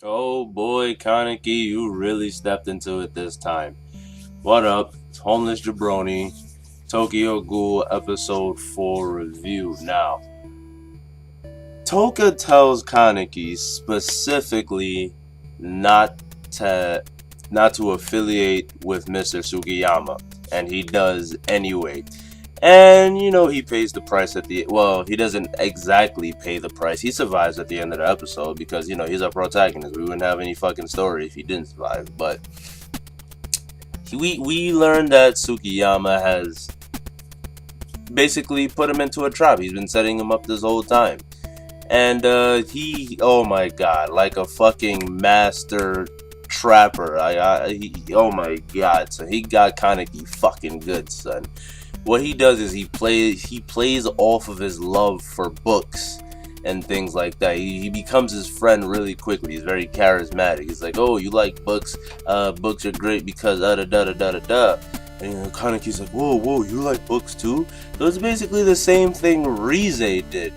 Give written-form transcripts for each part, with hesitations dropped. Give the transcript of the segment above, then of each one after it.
Oh boy, Kaneki, you really stepped into it this time. What up? It's Homeless Jabroni, Tokyo Ghoul episode 4 review. Now, Toka tells Kaneki specifically not to not to affiliate with Mr. Sugiyama, and he does anyway. And he pays the price at the he doesn't exactly pay the price. He survives at the end of the episode because he's our protagonist. We wouldn't have any fucking story if he didn't survive. But we learned that Sukiyama has basically put him into a trap. He's been setting him up this whole time. And he, oh my god, like a fucking master trapper. Oh my god, so he got Kaneki fucking good, son. What he does is he plays off of his love for books and things like that. He becomes his friend really quickly. He's very charismatic. He's like, oh, you like books? Books are great because da da da da da da. And Kaneki's like, whoa, you like books too? So it's basically the same thing Rize did.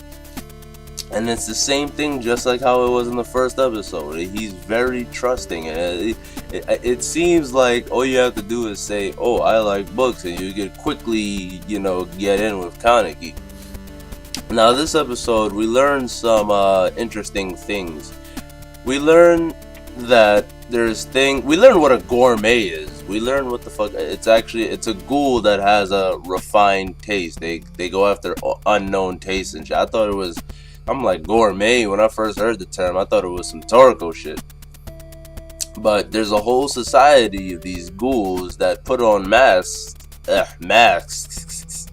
And it's the same thing just like how it was in the first episode. He's very trusting. And it seems like all you have to do is say, oh, I like books, and you can quickly, get in with Kaneki. Now, this episode, we learned some interesting things. We learn that we learn what a gourmet is. We learn what the fuck, it's a ghoul that has a refined taste. They go after unknown tastes and shit. I'm like, gourmet. When I first heard the term, I thought it was some Toriko shit. But there's a whole society of these ghouls that put on masks. Masks.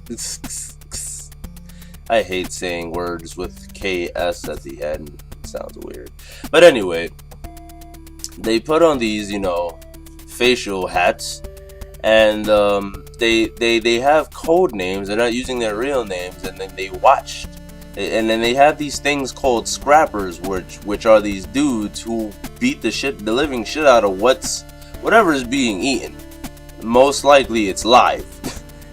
I hate saying words with KS at the end. It sounds weird. But anyway, they put on these, facial hats. And they have code names. They're not using their real names. And then they watched. And then they have these things called scrappers, which are these dudes who beat the living shit out of whatever is being eaten. Most likely it's live.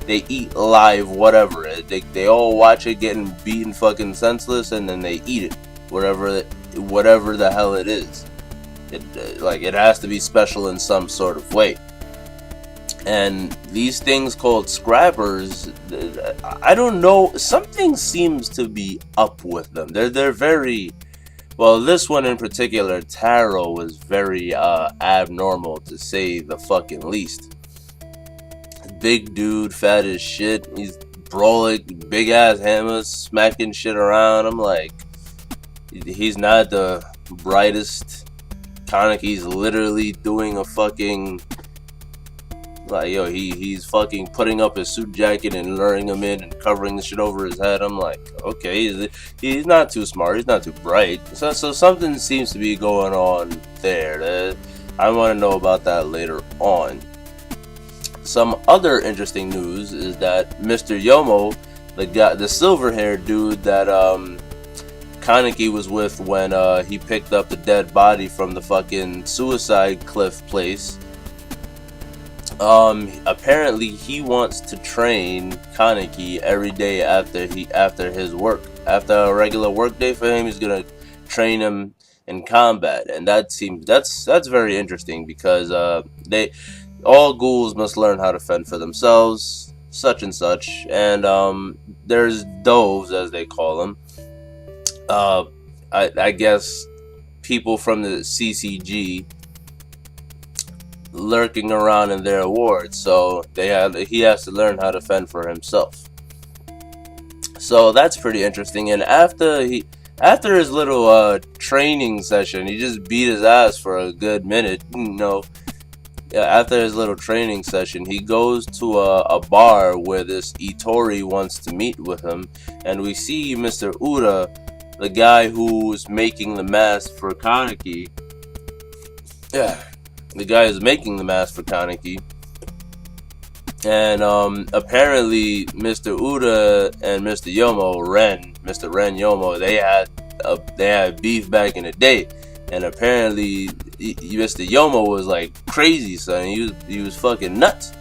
They eat live whatever. They all watch it getting beaten fucking senseless, and then they eat it, whatever the hell it is. It has to be special in some sort of way. And these things called scrappers, I don't know, something seems to be up with them. They're very, well, this one in particular, Taro, was very abnormal to say the fucking least. Big dude, fat as shit. He's brolic, big ass hammers, smacking shit around. I'm like, he's not the brightest. Kaneki's literally doing a fucking, like, yo, he's fucking putting up his suit jacket and luring him in and covering the shit over his head. I'm like, okay, he's not too smart, he's not too bright. So something seems to be going on there. I want to know about that later on. Some other interesting news is that Mr. Yomo, the silver-haired dude that Kaneki was with when he picked up the dead body from the fucking suicide cliff place. Apparently he wants to train Kaneki every day after his work. After a regular work day for him, he's gonna train him in combat, and that's very interesting because all ghouls must learn how to fend for themselves, such and such. And there's doves, as they call them. I guess people from the CCG lurking around in their wards, so he has to learn how to fend for himself. So that's pretty interesting. And after his little training session, he just beat his ass for a good minute. After his little training session, he goes to a bar where this Itori wants to meet with him, and we see Mr. Ura, the guy who's making the mask for Kaneki. Yeah. The guy is making the mask for Kaneki. And apparently Mr. Uda and Mr. Mr. Ren Yomo, they had beef back in the day. And apparently Mr. Yomo was like crazy, son. He was fucking nuts.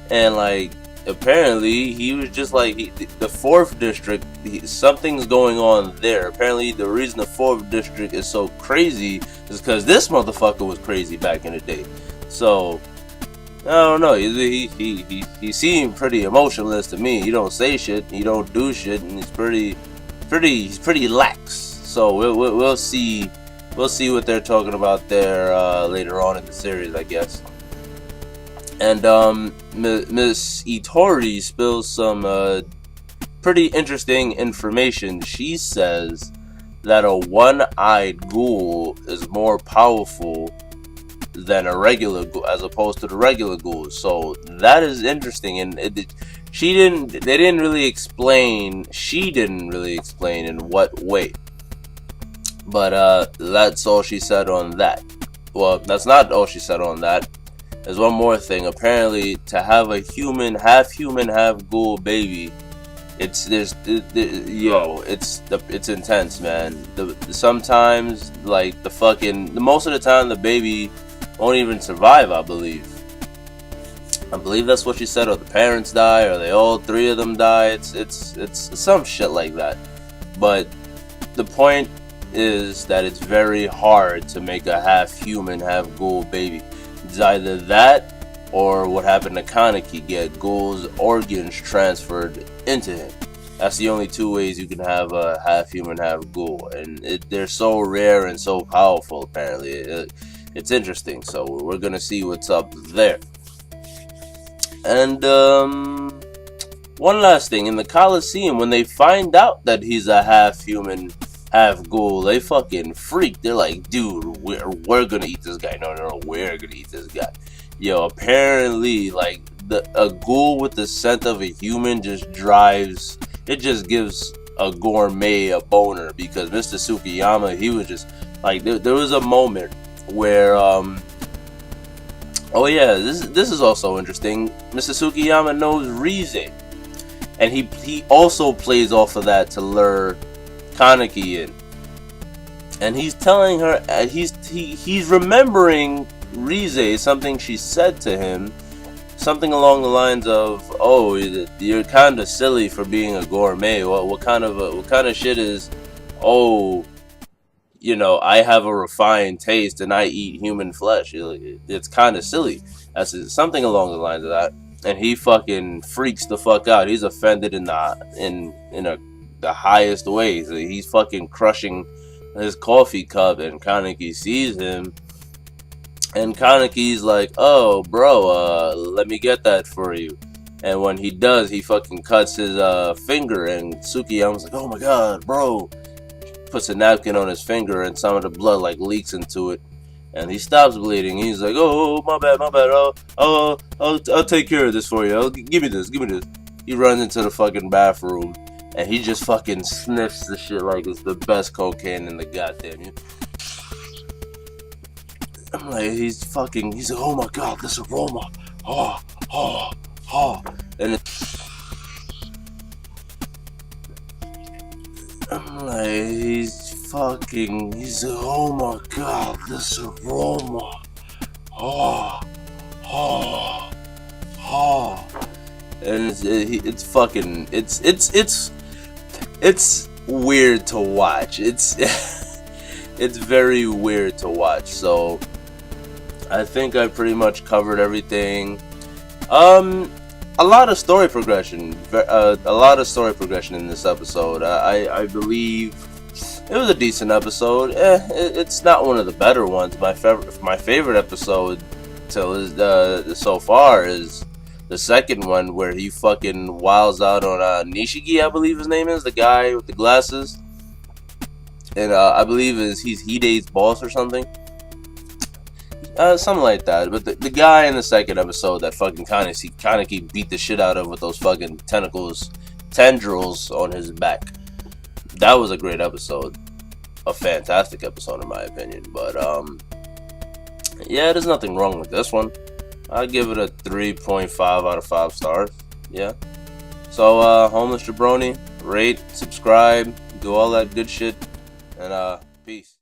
And like apparently he was just like the 4th district. Something's going on there. Apparently, the reason the 4th district is so crazy is because this motherfucker was crazy back in the day. So I don't know. He seemed pretty emotionless to me. He don't say shit. He don't do shit, and he's pretty lax. So we'll see what they're talking about there later on in the series, I guess. And Miss Itori spills some pretty interesting information. She says that a one-eyed ghoul is more powerful than a regular ghoul, as opposed to the regular ghouls. So that is interesting, and she didn't really explain in what way. But that's all she said on that. Well, that's not all she said on that. There's one more thing. Apparently, to have a half human, half ghoul baby, it's intense, man. Sometimes, like, most of the time, the baby won't even survive. I believe that's what she said. Or the parents die, or they all 3 of them die. It's some shit like that. But the point is that it's very hard to make a half human, half ghoul baby. It's either that or what happened to Kaneki, get Ghoul's organs transferred into him. That's the only 2 ways you can have a half human, half ghoul, and they're so rare and so powerful. Apparently, it's interesting. So we're gonna see what's up there. And one last thing, in the Coliseum, when they find out that he's a half human, half ghoul, they fucking freak. They're like, dude, we're gonna eat this guy. No, we're gonna eat this guy. Yo, apparently, like, a ghoul with the scent of a human just gives a gourmet a boner, because Mr. Tsukiyama, he was just like, there was a moment where oh yeah, this is also interesting. Mr. Tsukiyama knows Rize, and he also plays off of that to lure Kaneki in, and he's telling her he's remembering Rize, something she said to him, something along the lines of, "Oh, you're kind of silly for being a gourmet. What kind of shit is, oh, you know, I have a refined taste and I eat human flesh. It's kind of silly." That's something along the lines of that, and he fucking freaks the fuck out. He's offended in the highest ways. He's fucking crushing his coffee cup, and Kaneki sees him, and Kaneki's like, "Oh, bro, let me get that for you." And when he does, he fucking cuts his finger, and Tsukiyama's like, "Oh my god, bro." Puts a napkin on his finger, and some of the blood like leaks into it, and he stops bleeding. He's like, "Oh, my bad. I'll take care of this for you. Give me this. He runs into the fucking bathroom, and he just fucking sniffs the shit like it's the best cocaine in the goddamn. I'm like, he's like, "Oh my god, this aroma, and I'm like, he's like, "Oh my god, this aroma, and it's weird to watch. It's very weird to watch. So I think I pretty much covered everything. A lot of story progression. In this episode. I believe it was a decent episode. It's not one of the better ones. My favorite episode so far is the second one, where he fucking wiles out on Nishiki, I believe his name is, the guy with the glasses, and I believe he's Hide's boss or something. Something like that. But the guy in the second episode that fucking Kaneki beat the shit out of with those fucking tendrils on his back. That was a great episode. A fantastic episode in my opinion. But yeah, there's nothing wrong with this one. I'll give it a 3.5 out of 5 stars. Yeah. So Homeless Jabroni, rate, subscribe, do all that good shit, and peace.